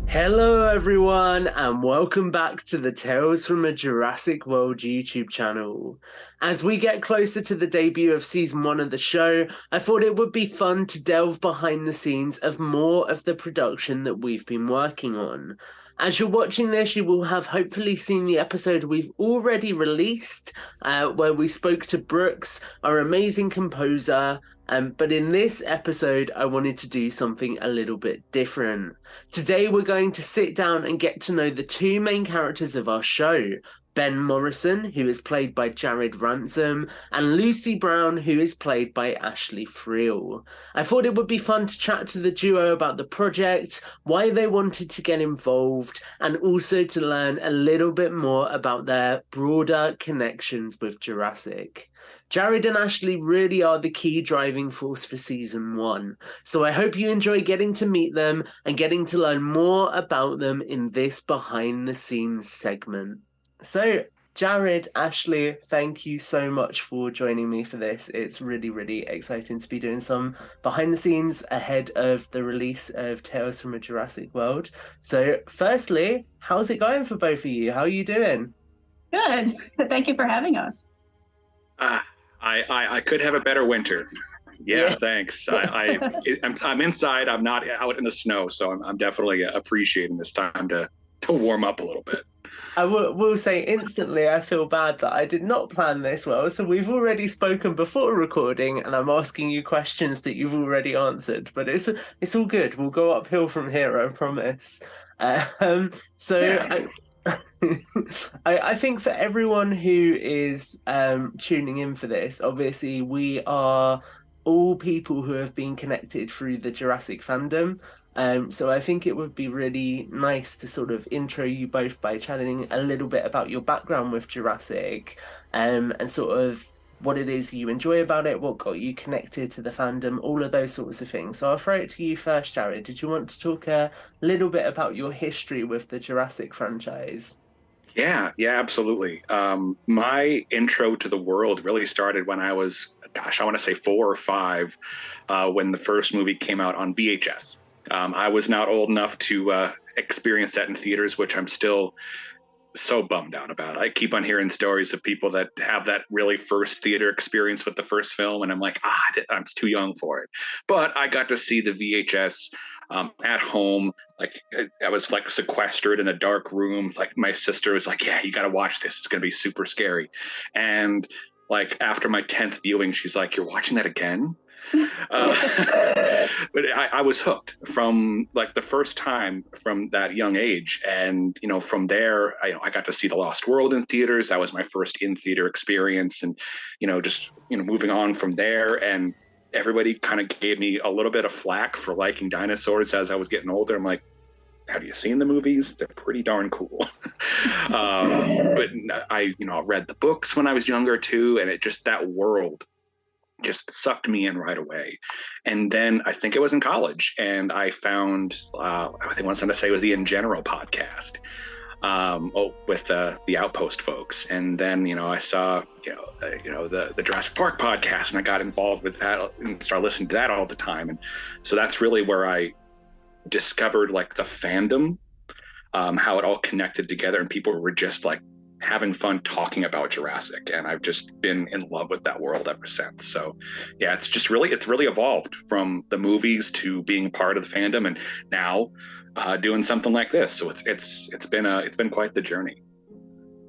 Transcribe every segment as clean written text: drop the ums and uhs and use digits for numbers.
Hello, everyone, and welcome back to the Tales from a Jurassic World YouTube channel. As we get closer to the debut of season 1 of the show, I thought it would be fun to delve behind the scenes of more of the production that we've been working on. As you're watching this, you will have hopefully seen the episode we've already released, where we spoke to Brooks, our amazing composer. But in this episode, I wanted to do something a little bit different. Today, we're going to sit down and get to know the two main characters of our show. Ben Morrison, who is played by Jared Ransom, and Lucy Brown, who is played by Ashli Friel. I thought it would be fun to chat to the duo about the project, why they wanted to get involved, and also to learn a little bit more about their broader connections with Jurassic. Jared and Ashli really are the key driving force for season 1, so I hope you enjoy getting to meet them and getting to learn more about them in this behind the scenes segment. So, Jared, Ashli, thank you so much for joining me for this. It's really, really exciting to be doing some behind the scenes ahead of the release of Tales from a Jurassic World. So, firstly, how's it going for both of you? How are you doing? Good. Thank you for having us. I could have a better winter. Yeah. Thanks. I'm inside. I'm not out in the snow, so I'm definitely appreciating this time to warm up a little bit. I will say instantly I feel bad that I did not plan this well. So we've already spoken before recording and I'm asking you questions that you've already answered. But it's all good. We'll go uphill from here, I promise. I think for everyone who is tuning in for this, obviously we are all people who have been connected through the Jurassic fandom. So I think it would be really nice to sort of intro you both by chatting a little bit about your background with Jurassic, and sort of what it is you enjoy about it, what got you connected to the fandom, all of those sorts of things. So I'll throw it to you first, Jared. Did you want to talk a little bit about your history with the Jurassic franchise? Yeah, absolutely. My intro to the world really started when I was, I want to say 4 or 5, when the first movie came out on VHS. I was not old enough to experience that in theaters, which I'm still so bummed out about. I keep on hearing stories of people that have that really first theater experience with the first film, and I'm like, I'm too young for it. But I got to see the VHS at home. Like I was like sequestered in a dark room. Like my sister was like, "Yeah, you got to watch this. It's going to be super scary." And like after my 10th viewing, she's like, "You're watching that again?" But I was hooked from like the first time from that young age. And, from there, I got to see The Lost World in theaters. That was my first in theater experience. And, just, moving on from there, and everybody kind of gave me a little bit of flack for liking dinosaurs as I was getting older. I'm like, have you seen the movies? They're pretty darn cool. But I read the books when I was younger too. And it just, that world just sucked me in right away. And then I think it was in college, and I found, I think one to say it was the In General podcast, with the Outpost folks. And then, I saw, the Jurassic Park podcast, and I got involved with that and started listening to that all the time. And so that's really where I discovered like the fandom, how it all connected together, and people were just like having fun talking about Jurassic, and I've just been in love with that world ever since. So yeah, it's really evolved from the movies to being part of the fandom, and now doing something like this. So it's been quite the journey.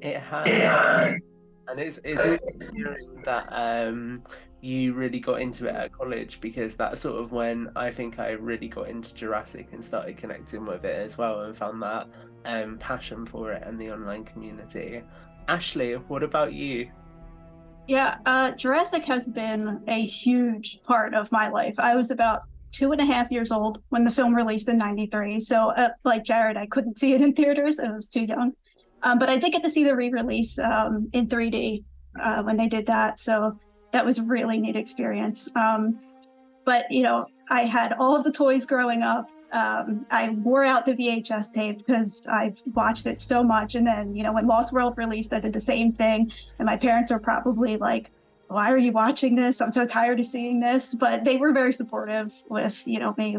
It has. And it's really hearing that you really got into it at college, because that's sort of when I think I really got into Jurassic and started connecting with it as well, and found that passion for it and the online community. Ashli, what about you? Yeah, Jurassic has been a huge part of my life. I was about 2.5 years old when the film released in '93. So like Jared, I couldn't see it in theaters. I was too young. But I did get to see the re-release in 3D when they did that. So that was a really neat experience. But, I had all of the toys growing up. I wore out the VHS tape because I've watched it so much. And then, when Lost World released, I did the same thing. And my parents were probably like, why are you watching this? I'm so tired of seeing this. But they were very supportive with, me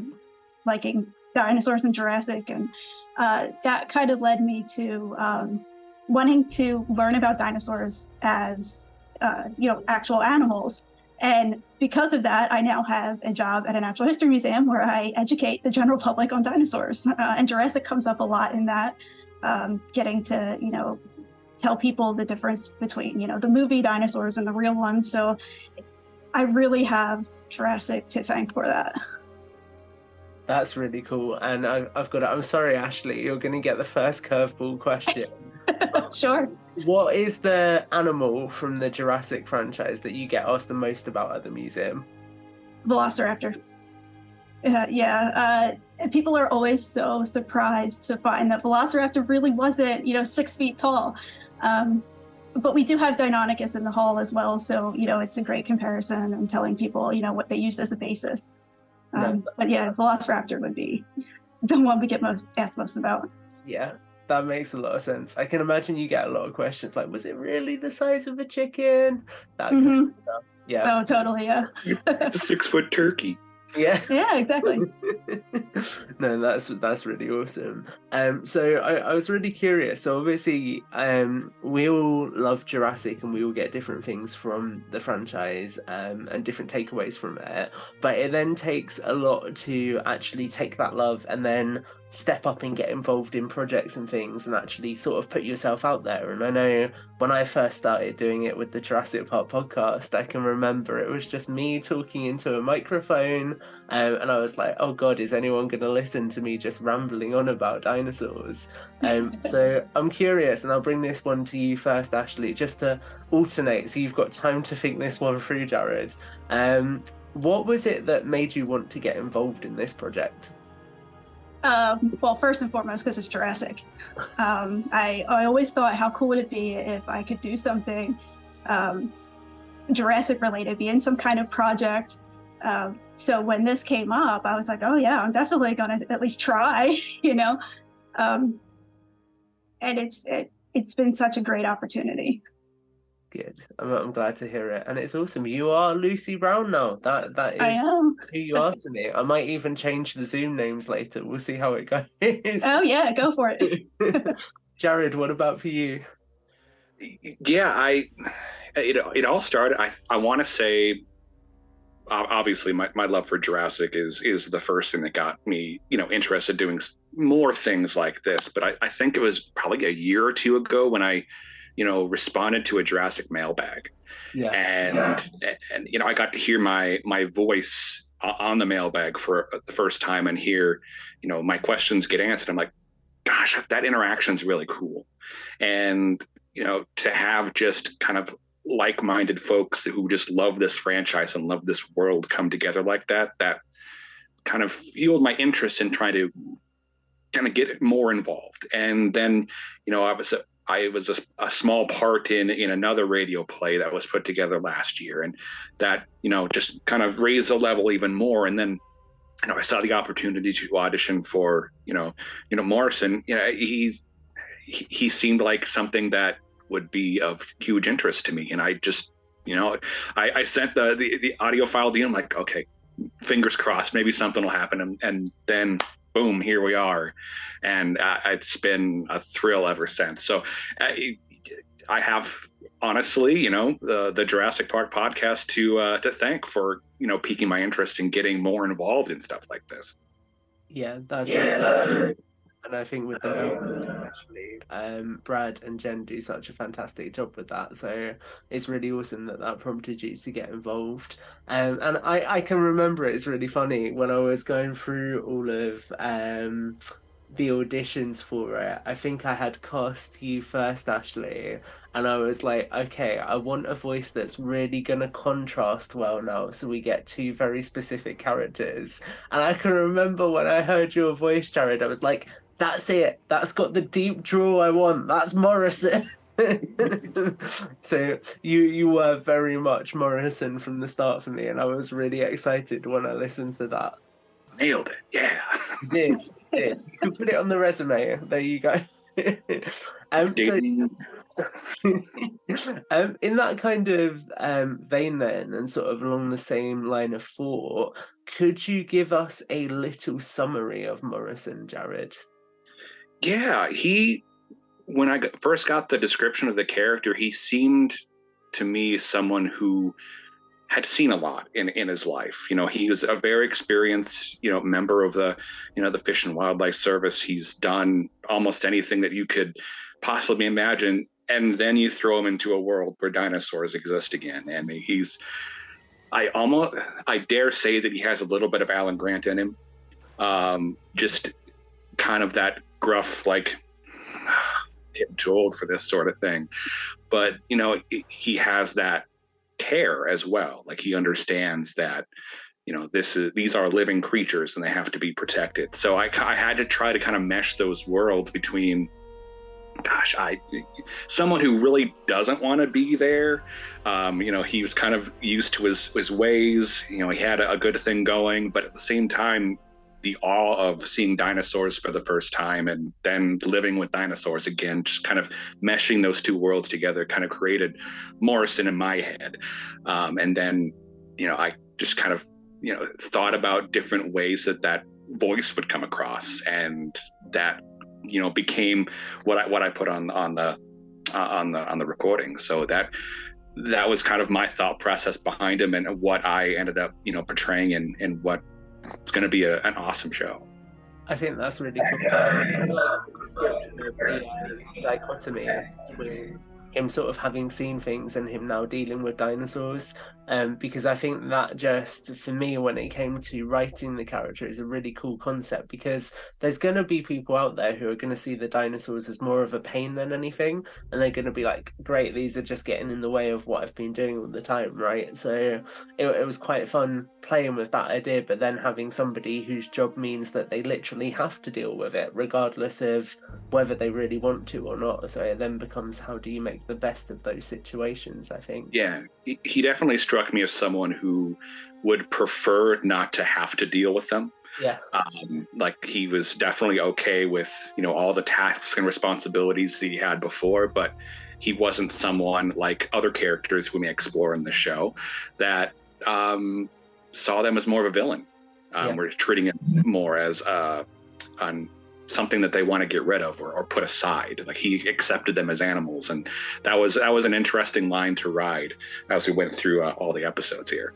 liking dinosaurs in Jurassic, and that kind of led me to wanting to learn about dinosaurs as actual animals. And because of that, I now have a job at a natural history museum where I educate the general public on dinosaurs. And Jurassic comes up a lot in that, getting to, tell people the difference between, the movie dinosaurs and the real ones. So I really have Jurassic to thank for that. That's really cool. And I've got it. I'm sorry, Ashli, you're going to get the first curveball question. Sure. What is the animal from the Jurassic franchise that you get asked the most about at the museum? Velociraptor. People are always so surprised to find that Velociraptor really wasn't, 6 feet tall. But we do have Deinonychus in the hall as well. So, it's a great comparison and telling people, what they use as a basis. But yeah, Velociraptor would be the one we get asked most about. Yeah. That makes a lot of sense. I can imagine you get a lot of questions like, was it really the size of a chicken? That kind of stuff. Yeah. Oh, totally, yeah. It's a 6-foot turkey. Yeah. Yeah, exactly. No, that's really awesome. So I was really curious. So obviously, we all love Jurassic and we all get different things from the franchise and different takeaways from it. But it then takes a lot to actually take that love and then step up and get involved in projects and things and actually sort of put yourself out there. And I know when I first started doing it with the Jurassic Park podcast, I can remember it was just me talking into a microphone and I was like, oh God, is anyone going to listen to me just rambling on about dinosaurs? So I'm curious, and I'll bring this one to you first, Ashli, just to alternate so you've got time to think this one through, Jared. What was it that made you want to get involved in this project? Well, first and foremost, because it's Jurassic. I always thought, how cool would it be if I could do something Jurassic related, be in some kind of project. So when this came up, I was like, oh yeah, I'm definitely gonna at least try, and it's been such a great opportunity. Good. I'm glad to hear it, and it's awesome. You are Lucy Brown now. That is I am. who you are to me. I might even change the Zoom names later. We'll see how it goes. Oh yeah, go for it. Jared, what about for you? Yeah, it all started. I want to say, obviously, my love for Jurassic is the first thing that got me, interested in doing more things like this. But I think it was probably a year or two ago when I responded to a Jurassic mailbag. Yeah. And I got to hear my voice on the mailbag for the first time and hear, my questions get answered. I'm like, gosh, that interaction's really cool. And, to have just kind of like-minded folks who just love this franchise and love this world come together like that kind of fueled my interest in trying to kind of get more involved. And then, I was a small part in another radio play that was put together last year, and that just kind of raised the level even more. And then I saw the opportunity to audition for Morrison. He seemed like something that would be of huge interest to me, and I just I sent the audio file to him, like, okay, fingers crossed, maybe something will happen, and then boom, here we are. And it's been a thrill ever since. So I have, honestly, the Jurassic Park podcast to thank for, piquing my interest in getting more involved in stuff like this. Yeah, that's right. And I think with the movement especially, Brad and Jen do such a fantastic job with that. So it's really awesome that prompted you to get involved. And I can remember it's really funny when I was going through all of the auditions for it. I think I had cast you first, Ashli, and I was like, okay, I want a voice that's really going to contrast well now, so we get two very specific characters. And I can remember when I heard your voice, Jared, I was like, that's it. That's got the deep drawl I want. That's Morrison. So you were very much Morrison from the start for me, and I was really excited when I listened to that. Nailed it. Yeah. You did. You can put it on the resume. There you go. In that kind of vein then, and sort of along the same line of thought, could you give us a little summary of Morrison, Jared? Yeah, when I first got the description of the character, he seemed to me someone who had seen a lot in his life. He was a very experienced, member of the Fish and Wildlife Service. He's done almost anything that you could possibly imagine. And then you throw him into a world where dinosaurs exist again. And I dare say that he has a little bit of Alan Grant in him. Just kind of that gruff, like, getting too old for this sort of thing. But, he has that care as well. Like, he understands that, these are living creatures and they have to be protected. So I had to try to kind of mesh those worlds between, someone who really doesn't want to be there. He was kind of used to his ways. He had a good thing going, but at the same time, the awe of seeing dinosaurs for the first time and then living with dinosaurs again, just kind of meshing those two worlds together kind of created Morrison in my head. And then, I just kind of, thought about different ways that voice would come across, and that, became what I put on the recording. So that was kind of my thought process behind him, and what I ended up, portraying and what it's going to be an awesome show. I think that's really cool. I like the description of the dichotomy between him sort of having seen things and him now dealing with dinosaurs. Because I think that just, for me, when it came to writing the character, is a really cool concept, because there's going to be people out there who are going to see the dinosaurs as more of a pain than anything, and they're going to be like, great, these are just getting in the way of what I've been doing all the time, right? So it was quite fun playing with that idea, but then having somebody whose job means that they literally have to deal with it, regardless of whether they really want to or not. So it then becomes, how do you make the best of those situations, I think. Yeah, he definitely struck me as someone who would prefer not to have to deal with them. Yeah. Like, he was definitely okay with, all the tasks and responsibilities that he had before, but he wasn't someone like other characters we may explore in the show that saw them as more of a villain. We're treating it more as something that they want to get rid of or put aside. Like, he accepted them as animals, and that was an interesting line to ride as we went through all the episodes here.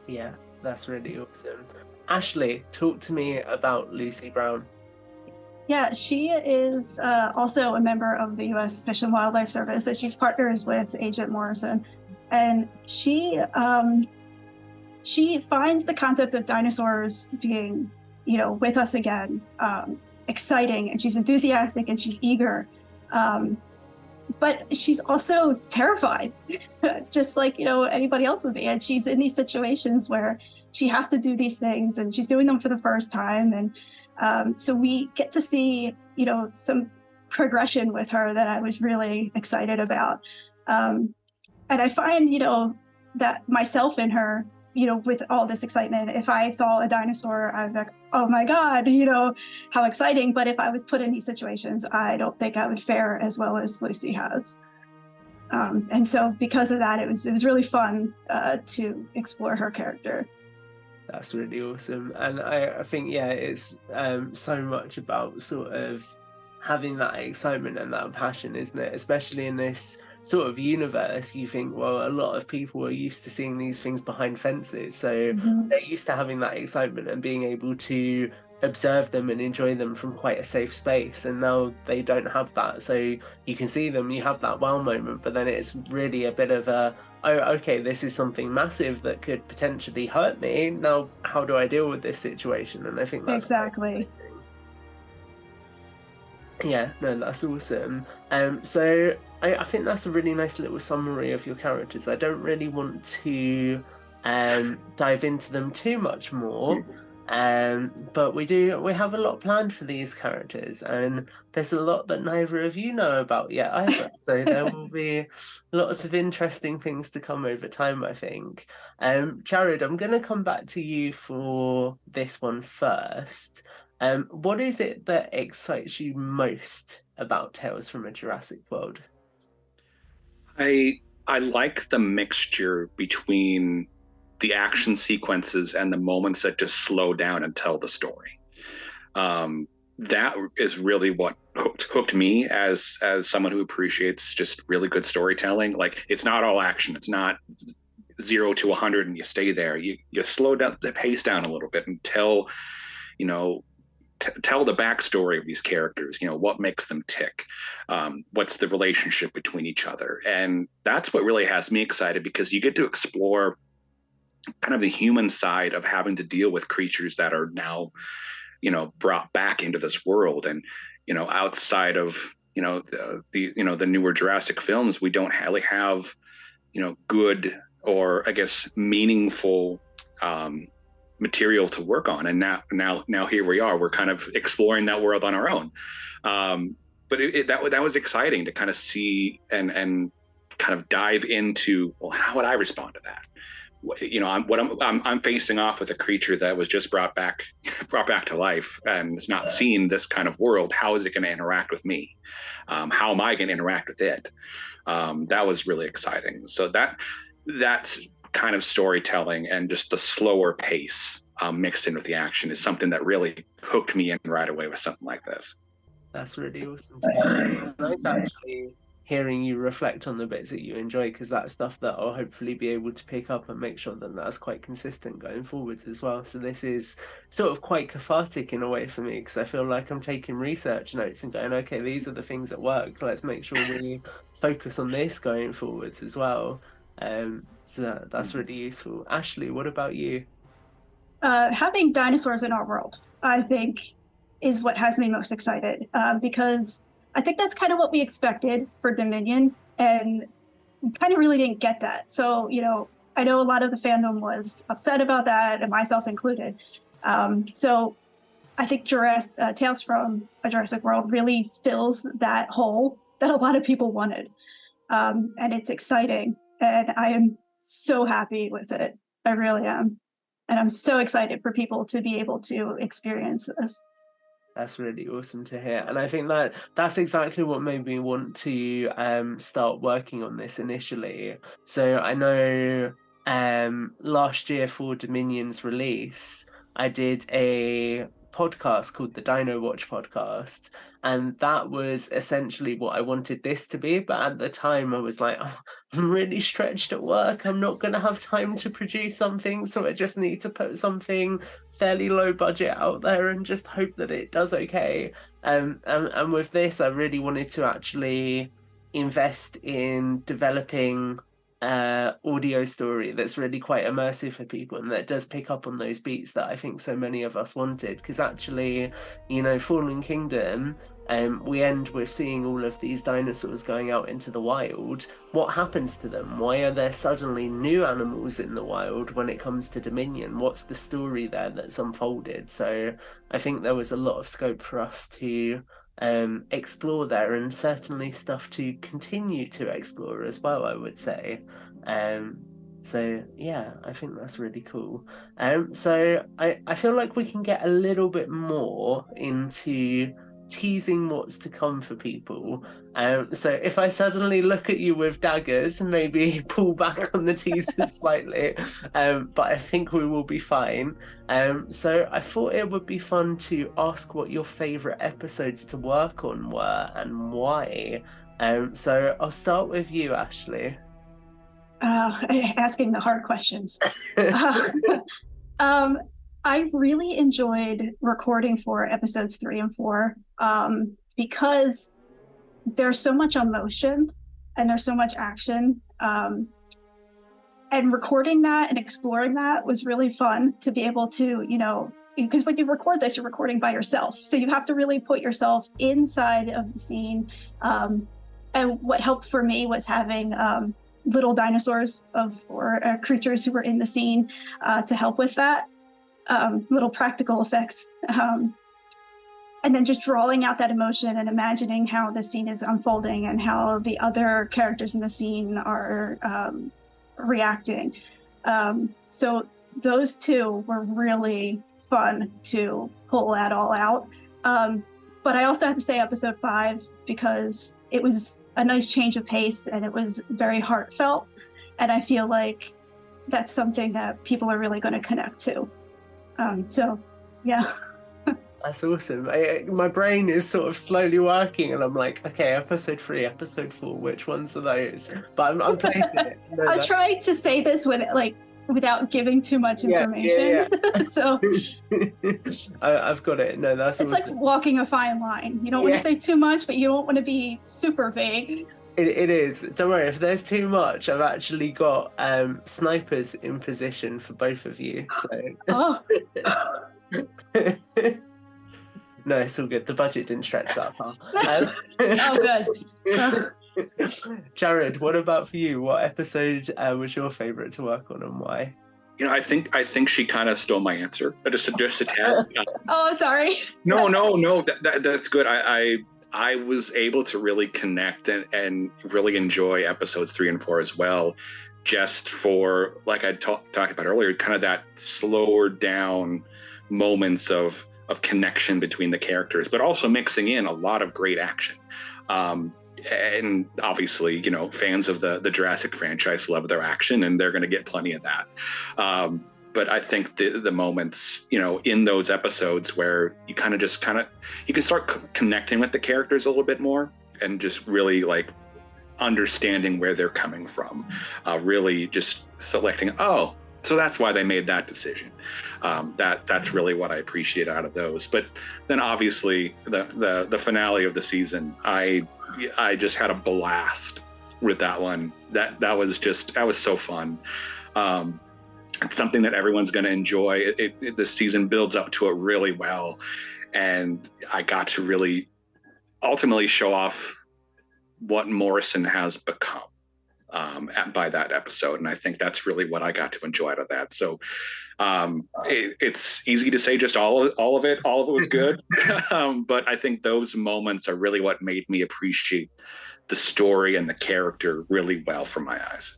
Yeah, that's really awesome. Ashli, talk to me about Lucy Brown. Yeah, she is also a member of the U.S. Fish and Wildlife Service, and she's partners with Agent Morrison. And she finds the concept of dinosaurs being, with us again, exciting, and she's enthusiastic and she's eager, but she's also terrified, just like anybody else would be. And she's in these situations where she has to do these things, and she's doing them for the first time. And so we get to see some progression with her that I was really excited about. And I find that myself in her, with all this excitement. If I saw a dinosaur, I'd be like, oh my God, how exciting. But if I was put in these situations, I don't think I would fare as well as Lucy has. And so because of that, it was really fun to explore her character. That's really awesome. And I think, it's so much about sort of having that excitement and that passion, isn't it? Especially in this sort of universe, you think, well, a lot of people are used to seeing these things behind fences, so they're used to having that excitement and being able to observe them and enjoy them from quite a safe space, and now they don't have that. So you can see them, you have that wow moment, but then it's really a bit of a, oh, okay, this is something massive that could potentially hurt me. Now, how do I deal with this situation? And I think that's exactly. Yeah, no, that's awesome. So I think that's a really nice little summary of your characters. I don't really want to dive into them too much more, but we have a lot planned for these characters, and there's a lot that neither of you know about yet either. So there will be lots of interesting things to come over time, I think. Jared, I'm going to come back to you for this one first. What is it that excites you most about Tales from a Jurassic World? I like the mixture between the action sequences and the moments that just slow down and tell the story. That is really what hooked me as someone who appreciates just really good storytelling. Like, it's not all action. It's not 0 to 100 and you stay there. You slow down the pace down a little bit and tell, you know, tell the backstory of these characters. You know, what makes them tick, what's the relationship between each other, and that's what really has me excited, because you get to explore kind of the human side of having to deal with creatures that are now, you know, brought back into this world. And, you know, outside of, you know, the newer Jurassic films, we don't really have, you know, good, or I guess meaningful material to work on. And now here we are. We're kind of exploring that world on our own. But that was exciting to kind of see and kind of dive into, well, how would I respond to that? You know, I'm facing off with a creature that was just brought back to life and has not seen this kind of world. How is it going to interact with me? How am I going to interact with it? That was really exciting. So that's kind of storytelling, and just the slower pace mixed in with the action is something that really hooked me in right away with something like this. That's really awesome to hear. It's nice actually hearing you reflect on the bits that you enjoy, because that's stuff that I'll hopefully be able to pick up and make sure that that's quite consistent going forward as well. So this is sort of quite cathartic in a way for me, because I feel like I'm taking research notes and going, okay, these are the things that work. Let's make sure we focus on this going forwards as well. So that's really useful. Ashli, what about you? Having dinosaurs in our world, I think, is what has me most excited, because I think that's kind of what we expected for Dominion, and we kind of really didn't get that. So, you know, I know a lot of the fandom was upset about that, and myself included. So I think Tales from a Jurassic World really fills that hole that a lot of people wanted. And it's exciting, and I am so happy with it. I really am. And I'm so excited for people to be able to experience this. That's really awesome to hear. And I think that that's exactly what made me want to start working on this initially. So I know last year for Dominion's release, I did a podcast called the Dino Watch podcast, and that was essentially what I wanted this to be. But at the time I was like, oh, I'm really stretched at work, I'm not going to have time to produce something, so I just need to put something fairly low budget out there and just hope that it does okay. And with this, I really wanted to actually invest in developing audio story that's really quite immersive for people, and that does pick up on those beats that I think so many of us wanted. Because actually, you know, Fallen Kingdom, we end with seeing all of these dinosaurs going out into the wild. What happens to them? Why are there suddenly new animals in the wild when it comes to Dominion? What's the story there that's unfolded? So I think there was a lot of scope for us to explore there, and certainly stuff to continue to explore as well, I would say. So yeah, I think that's really cool. So I feel like we can get a little bit more into teasing what's to come for people. So if I suddenly look at you with daggers, maybe pull back on the teasers slightly, but I think we will be fine. So I thought it would be fun to ask what your favourite episodes to work on were and why. So I'll start with you, Ashli. Asking the hard questions. I really enjoyed recording for episodes 3 and 4, because there's so much emotion and there's so much action. And recording that and exploring that was really fun to be able to, you know, because when you record this, you're recording by yourself. So you have to really put yourself inside of the scene. And what helped for me was having little dinosaurs or creatures who were in the scene to help with that. Little practical effects, and then just drawing out that emotion and imagining how the scene is unfolding and how the other characters in the scene are reacting. So those two were really fun to pull that all out. But I also have to say episode 5 because it was a nice change of pace and it was very heartfelt. And I feel like that's something that people are really going to connect to. So, yeah. That's awesome. My brain is sort of slowly working, and I'm like, okay, episode 3, episode 4, which ones are those? But I'm placing it. No, I tried to say this without giving too much information. Yeah. So I've got it. No, that's it's awesome. like walking a fine line. You don't want to say too much, but you don't want to be super vague. It is. Don't worry, if there's too much, I've actually got snipers in position for both of you. So Oh. No, it's all good. The budget didn't stretch that far. Oh, good. Jared, what about for you? What episode was your favorite to work on, and why? You know, I think she kind of stole my answer. Just a tad. Oh, sorry. No. That's good. I was able to really connect and really enjoy episodes 3 and 4 as well. Just for, like I talked about earlier, kind of that slower down moments of connection between the characters, but also mixing in a lot of great action. And obviously, you know, fans of the Jurassic franchise love their action, and they're going to get plenty of that. But I think the moments, you know, in those episodes where you kind of you can start connecting with the characters a little bit more and just really like understanding where they're coming from, really just selecting, oh, so that's why they made that decision. That's really what I appreciate out of those. But then obviously the finale of the season, I just had a blast with that one. That was so fun. It's something that everyone's going to enjoy. The season builds up to it really well, and I got to really ultimately show off what Morrison has become by that episode, and I think that's really what I got to enjoy out of that. So it's easy to say just all of it was good, but I think those moments are really what made me appreciate the story and the character really well from my eyes.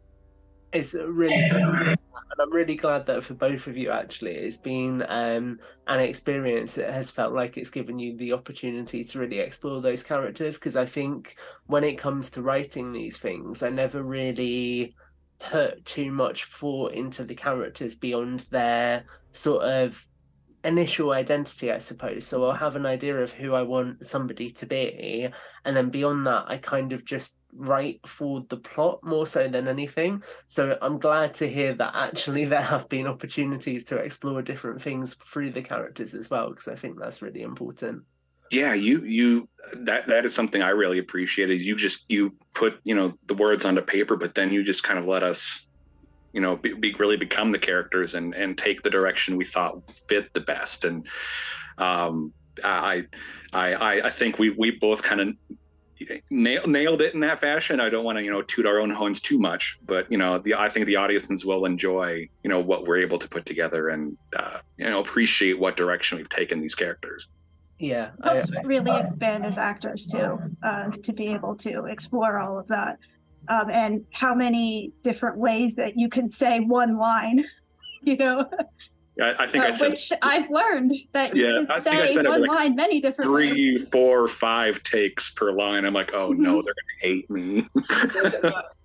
It's really good. And I'm really glad that for both of you, actually, it's been an experience that has felt like it's given you the opportunity to really explore those characters, because I think when it comes to writing these things, I never really put too much thought into the characters beyond their sort of initial identity, I suppose. So I'll have an idea of who I want somebody to be, and then beyond that I kind of just write for the plot more so than anything. So I'm glad to hear that actually there have been opportunities to explore different things through the characters as well, because I think that's really important. Yeah, you that is something I really appreciate, is you put, you know, the words onto paper, but then you just kind of let us, you know, really become the characters and take the direction we thought fit the best. And I think we both kind of nailed it in that fashion. I don't want to, you know, toot our own horns too much, but, you know, I think the audiences will enjoy, you know, what we're able to put together, and you know, appreciate what direction we've taken these characters. Yeah, helps really expand as actors too, to be able to explore all of that. And how many different ways that you can say one line, you know. I think I said, which I've learned that you can say one line many different ways. 3, 4, 5 takes per line. I'm like, oh no, they're gonna hate me.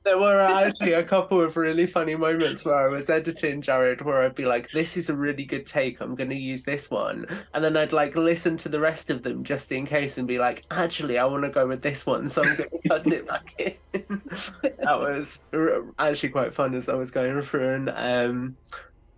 There were actually a couple of really funny moments where I was editing Jared, where I'd be like, this is a really good take, I'm going to use this one. And then I'd like listen to the rest of them just in case and be like, actually, I want to go with this one, so I'm going to cut it back in. That was actually quite fun as I was going through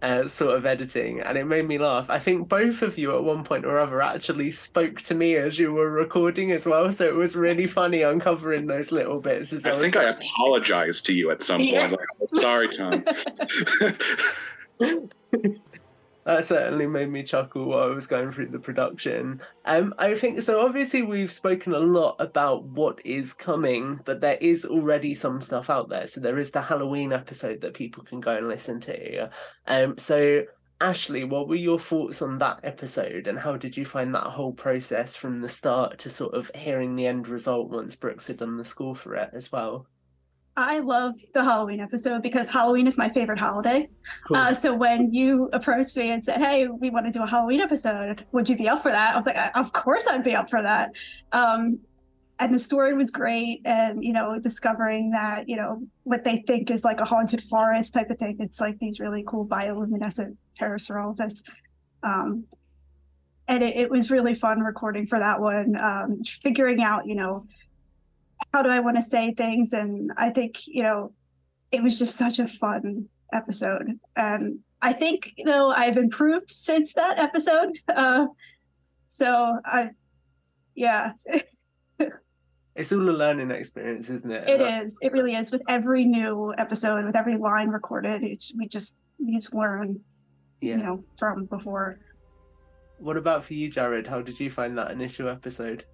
and sort of editing, and it made me laugh. I think both of you at one point or other actually spoke to me as you were recording as well, so it was really funny uncovering those little bits. I think I apologized to you at some point. Like, oh, sorry, Tom. That certainly made me chuckle while I was going through the production. I think so. Obviously, we've spoken a lot about what is coming, but there is already some stuff out there. So there is the Halloween episode that people can go and listen to. So Ashli, what were your thoughts on that episode, and how did you find that whole process from the start to sort of hearing the end result once Brooks had done the score for it as well? I love the Halloween episode because Halloween is my favorite holiday. Cool. So when you approached me and said, "Hey, we want to do a Halloween episode, would you be up for that?" I was like, "Of course I'd be up for that." And the story was great, and discovering that what they think is like a haunted forest type of thing. It's like these really cool bioluminescent parasaurolophus. And it was really fun recording for that one, figuring out how do I want to say things? And I think, it was just such a fun episode. And I think, I've improved since that episode. Yeah. It's all a learning experience, isn't it? It is. It really is. With every new episode, with every line recorded, we just learn, from before. What about for you, Jared? How did you find that initial episode?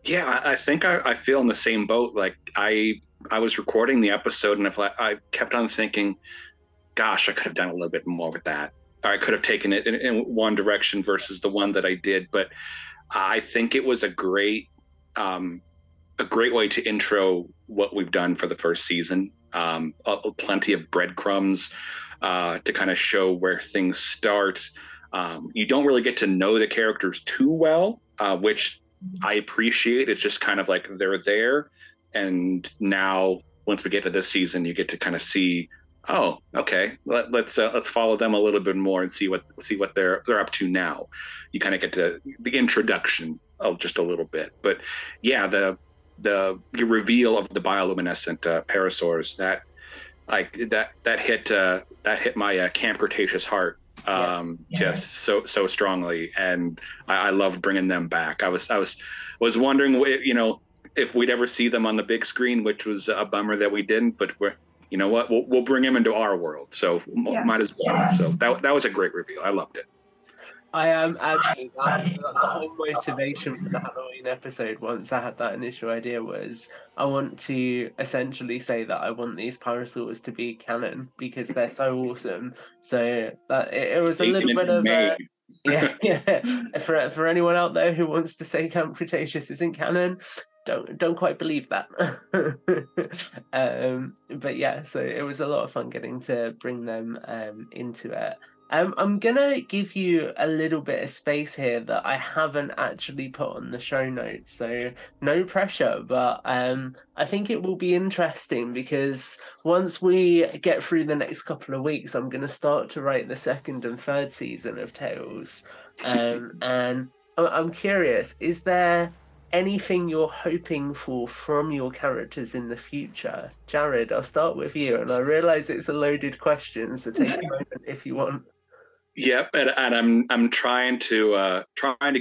Yeah, I think I feel in the same boat. Like I was recording the episode, and I kept on thinking, gosh, I could have done a little bit more with that. Or I could have taken it in one direction versus the one that I did. But I think it was a great way to intro what we've done for the first season. Plenty of breadcrumbs to kind of show where things start. You don't really get to know the characters too well, which I appreciate. It's just kind of like they're there, and now once we get to this season, you get to kind of see, oh, okay, let's follow them a little bit more and see what they're up to now. You kind of get to the introduction of just a little bit, but yeah, the reveal of the bioluminescent parasaurs that hit my Camp Cretaceous heart. Just so strongly, and I loved bringing them back. I was wondering, if we'd ever see them on the big screen, which was a bummer that we didn't. But we'll bring them into our world, so might as well. So that was a great reveal. I loved it. I am actually the whole motivation for the Halloween episode. Once I had that initial idea, was I want to essentially say that I want these parasaurs to be canon because they're so awesome. So that it was a little bit of for anyone out there who wants to say Camp Cretaceous isn't canon, don't quite believe that. But yeah, so it was a lot of fun getting to bring them into it. I'm gonna give you a little bit of space here that I haven't actually put on the show notes, so no pressure, but I think it will be interesting because once we get through the next couple of weeks, I'm gonna start to write the second and third season of Tales, and I'm curious, is there anything you're hoping for from your characters in the future? Jared, I'll start with you, and I realise it's a loaded question, so take a moment if you want. Yep, and I'm trying to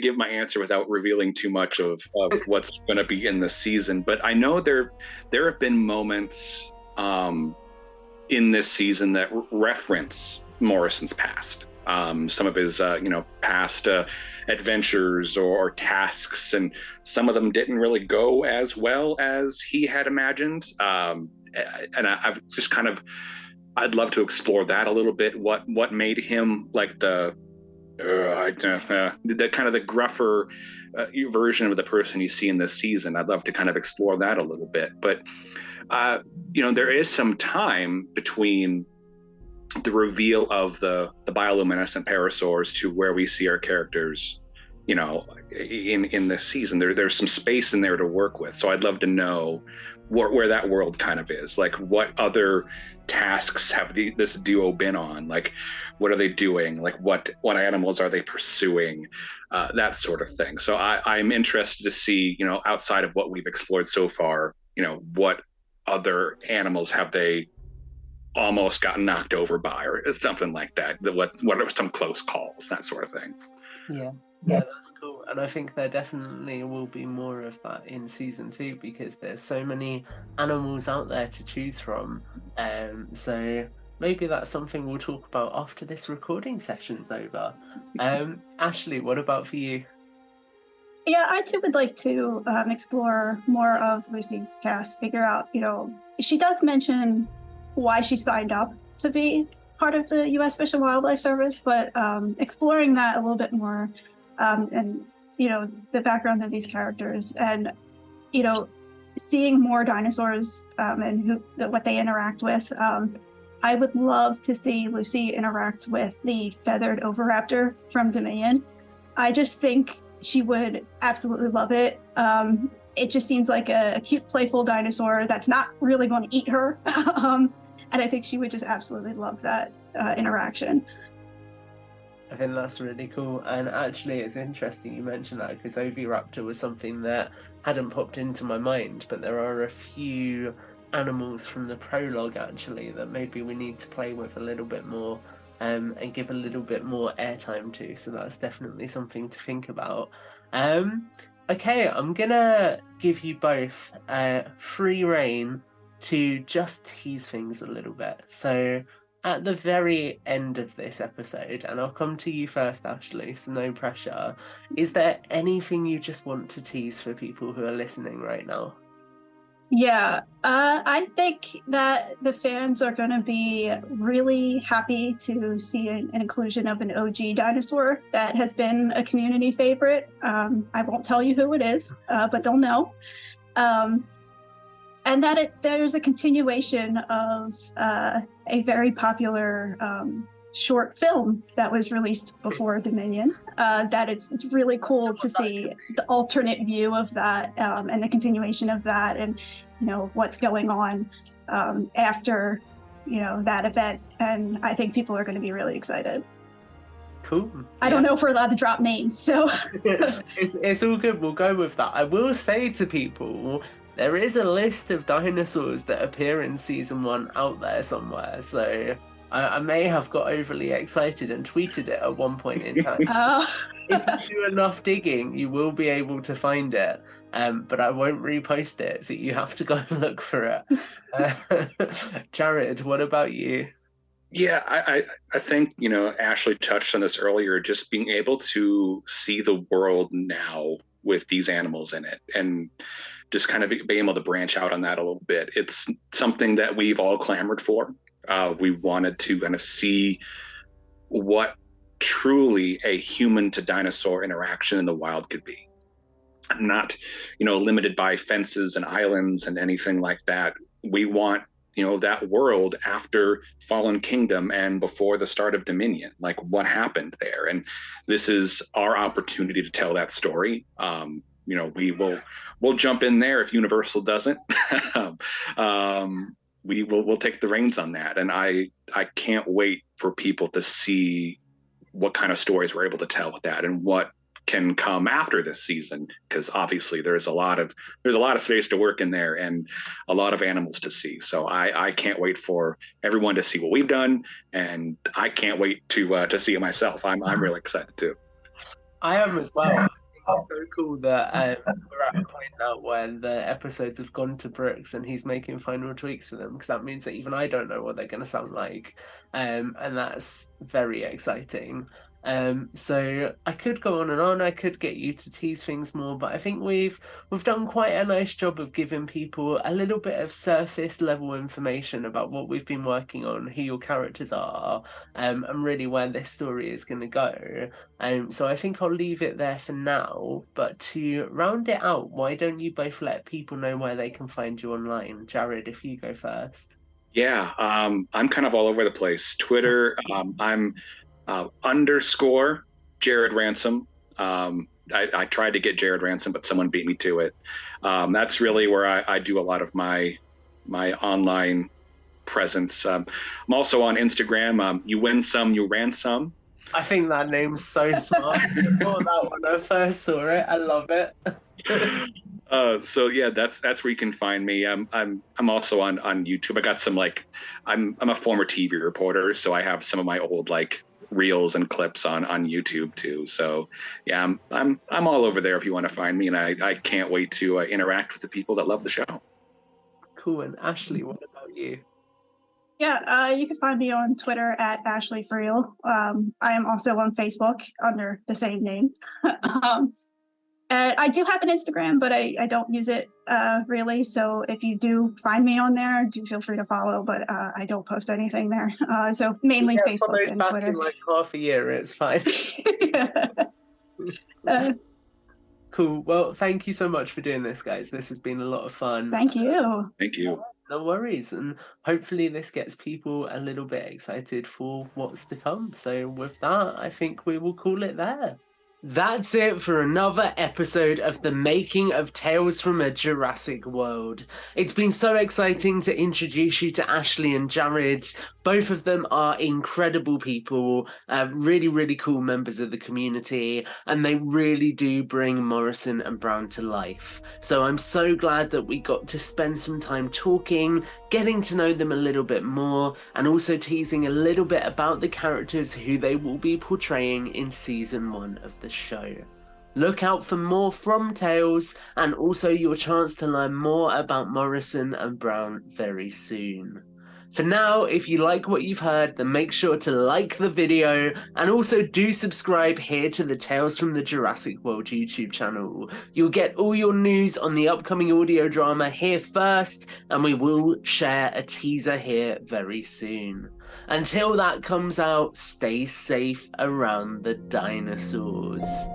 give my answer without revealing too much of what's going to be in the season. But I know there have been moments in this season that reference Morrison's past, some of his past adventures or tasks, and some of them didn't really go as well as he had imagined. And I've just I'd love to explore that a little bit. What made him like the kind of the gruffer version of the person you see in this season? I'd love to kind of explore that a little bit. But there is some time between the reveal of the bioluminescent parasaurs to where we see our characters, in this season. There's some space in there to work with. So I'd love to know where that world kind of is. Like, what other tasks have this duo been on? Like, what are they doing? Like, what animals are they pursuing? That sort of thing. So I'm interested to see, outside of what we've explored so far, what other animals have they almost gotten knocked over by, or something like that. What are some close calls, that sort of thing. Yeah, that's cool. And I think there definitely will be more of that in season 2 because there's so many animals out there to choose from. So maybe that's something we'll talk about after this recording session's over. Ashli, what about for you? Yeah, I too would like to explore more of Lucy's past, figure out, she does mention why she signed up to be part of the U.S. Fish and Wildlife Service, but exploring that a little bit more, and the background of these characters, and seeing more dinosaurs and what they interact with. I would love to see Lucy interact with the feathered oviraptor from Dominion. I just think she would absolutely love it. It just seems like a cute, playful dinosaur that's not really going to eat her. And I think she would just absolutely love that interaction. I think that's really cool. And actually, it's interesting you mentioned that, because oviraptor was something that hadn't popped into my mind, but there are a few animals from the prologue actually that maybe we need to play with a little bit more and give a little bit more airtime to, so that's definitely something to think about. Okay, I'm gonna give you both free reign to just tease things a little bit. So at the very end of this episode, and I'll come to you first, Ashli, so no pressure, is there anything you just want to tease for people who are listening right now? Yeah, I think that the fans are going to be really happy to see an inclusion of an OG dinosaur that has been a community favorite. I won't tell you who it is, but they'll know. And that there's a continuation of a very popular short film that was released before Dominion. That it's really cool to see the alternate view of that and the continuation of that, and what's going on after that event. And I think people are going to be really excited. Cool. I don't know if we're allowed to drop names, so it's all good. We'll go with that. I will say to people, there is a list of dinosaurs that appear in season 1 out there somewhere, so I may have got overly excited and tweeted it at one point in time. If you do enough digging, you will be able to find it, but I won't repost it, so you have to go and look for it. Jared, what about you? Yeah, I think, Ashli touched on this earlier, just being able to see the world now with these animals in it, and just kind of being able to branch out on that a little bit. It's something that we've all clamored for. We wanted to kind of see what truly a human to dinosaur interaction in the wild could be. Not, limited by fences and islands and anything like that. We want, that world after Fallen Kingdom and before the start of Dominion, like what happened there. And this is our opportunity to tell that story. We'll jump in there if Universal doesn't. We'll take the reins on that, and I can't wait for people to see what kind of stories we're able to tell with that, and what can come after this season, because obviously there's a lot of space to work in there and a lot of animals to see. So I can't wait for everyone to see what we've done, and I can't wait to see it myself. I'm really excited too. I am as well. It's so cool that we're at a point now when the episodes have gone to Brooks and he's making final tweaks for them, because that means that even I don't know what they're going to sound like, and that's very exciting. So I could go on and on. I could get you to tease things more, but I think we've done quite a nice job of giving people a little bit of surface level information about what we've been working on, who your characters are, and really where this story is going to go. So I think I'll leave it there for now. But to round it out, why don't you both let people know where they can find you online? Jared, if you go first. Yeah, I'm kind of all over the place. Twitter, I'm _Jared Ransom. I tried to get Jared Ransom, but someone beat me to it. That's really where I do a lot of my online presence. I'm also on Instagram. You win some, you ran some. I think that name's so smart. I thought that when I first saw it. I love it. So yeah, that's where you can find me. I'm also on YouTube. I got some I'm a former TV reporter, so I have some of my old reels and clips on YouTube too. So yeah, I'm all over there if you want to find me, and I can't wait to interact with the people that love the show. Cool. And Ashli, what about you? Yeah, you can find me on Twitter at Ashli Friel. I am also on Facebook under the same name. And I do have an Instagram, but I don't use it really. So if you do find me on there, do feel free to follow. But I don't post anything there. So mainly Facebook and back Twitter. In half a year, it's fine. Cool. Well, thank you so much for doing this, guys. This has been a lot of fun. Thank you. Thank you. No worries. And hopefully this gets people a little bit excited for what's to come. So with that, I think we will call it there. That's it for another episode of the making of Tales from a Jurassic World. It's been so exciting to introduce you to Ashli and Jared. Both of them are incredible people, really, really cool members of the community, and they really do bring Morrison and Brown to life. So I'm so glad that we got to spend some time talking, getting to know them a little bit more, and also teasing a little bit about the characters who they will be portraying in season 1 of the show. Look out for more from Tales, and also your chance to learn more about Morrison and Brown very soon. For now, if you like what you've heard, then make sure to like the video, and also do subscribe here to the Tales from the Jurassic World YouTube channel. You'll get all your news on the upcoming audio drama here first, and we will share a teaser here very soon. Until that comes out, stay safe around the dinosaurs.